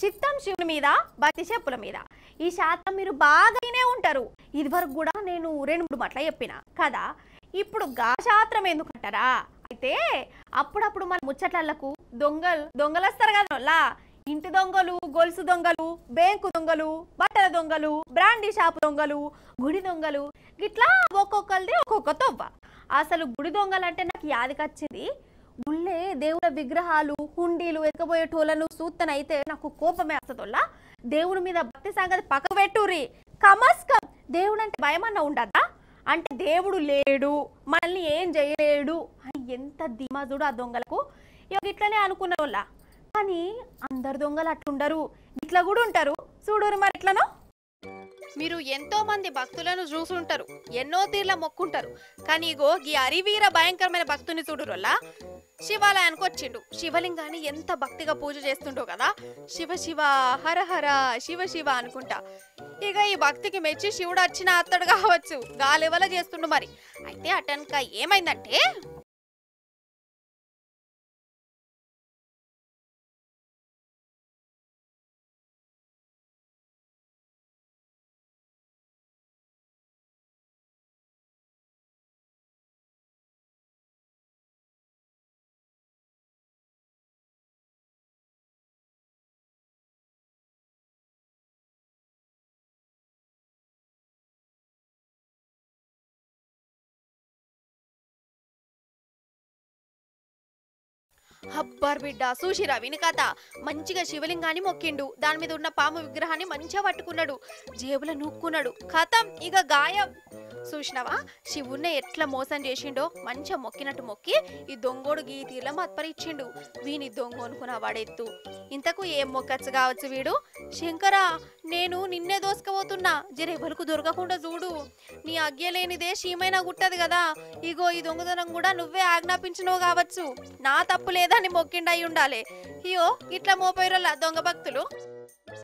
చిత్తం శివుని మీద భక్తి చెప్పుల మీద ఈ శాతం మీరు బాగానే ఉంటారు. ఇది వరకు కూడా నేను 2-3 మాటలు చెప్పిన కదా. ఇప్పుడు గా శాస్త్రం ఎందుకంటారా? అయితే అప్పుడప్పుడు మన ముచ్చట్లకు దొంగలు వస్తారు కదా. ఇంటి దొంగలు, గొలుసు దొంగలు, బ్యాంకు దొంగలు, బట్టల దొంగలు, బ్రాండీ షాపు దొంగలు, గుడి దొంగలు, ఇట్లా ఒక్కొక్కరిది ఒక్కొక్క తొవ్వ. అసలు గుడి దొంగలు అంటే నాకు యాదికొచ్చింది. గుళ్ళే దేవుళ్ళ విగ్రహాలు, హుండీలు ఎక్కబోయేటోళ్ళను చూస్తనైతే నాకు కోపమే వస్తుందోళ్ళ. దేవుడి మీద భక్తి సంగతి పక్క పెట్టుర్రి. కమస్కం దేవుడు అంటే భయమన్నా ఉండదా? అంటే దేవుడు లేడు, మనల్ని ఏం చేయలేడు అని ఎంత ధీమాజుడు ఆ దొంగలకు. ఇట్లనే అనుకున్న వాళ్ళ. కానీ అందరు దొంగలు అట్లుండరు, ఇట్లా కూడా ఉంటారు. చూడురు మరి ఇట్లనో. మీరు ఎంతో మంది భక్తులను చూసుంటారు, ఎన్నో తీర్ల మొక్కుంటారు. కానీ ఇగో ఈ అరివీర భయంకరమైన భక్తుని చూడురోళ్ళ శివాలయానికి వచ్చిండు. శివలింగాన్ని ఎంత భక్తిగా పూజ చేస్తుండో కదా. శివ శివ హర హర శివ శివ అనుకుంటా. ఇక ఈ భక్తికి మెచ్చి శివుడు వచ్చిన అత్తడు కావచ్చు, గాలివల చేస్తుండు మరి. అయితే అటెనక ఏమైందంటే, అబ్బర్ బిడ్డ చూసిరా విని కథ. మంచిగా శివలింగాన్ని మొక్కిండు, దాని మీద ఉన్న పాము విగ్రహాన్ని మంచిగా పట్టుకున్నాడు, జేబులో నూక్కున్నాడు. కథం ఇక గాయం. చూసినావా శివుణ్ణి ఎట్లా మోసం చేసిండో. మంచిగా మొక్కినట్టు మొక్కి ఈ దొంగోడు గీ తీర్ల మత్పరిచ్చిండు. వీని దొంగ అనుకున్న వాడెత్తు. ఇంతకు ఏం మొక్కచ్చు కావచ్చు వీడు. శంకరా నేను నిన్నే దోసుకపోతున్నా, జరెవలకు దొరకకుండా చూడు. నీ అగ్యలేనిదే షీమైనా గుట్టదు కదా. ఇగో ఈ దొంగతనం కూడా నువ్వే ఆజ్ఞాపించినవు కావచ్చు, నా తప్పు లేదని మొక్కిండయి ఉండాలి. అయ్యో ఇట్లా మోపోయిరోళ్ళ దొంగ భక్తులు.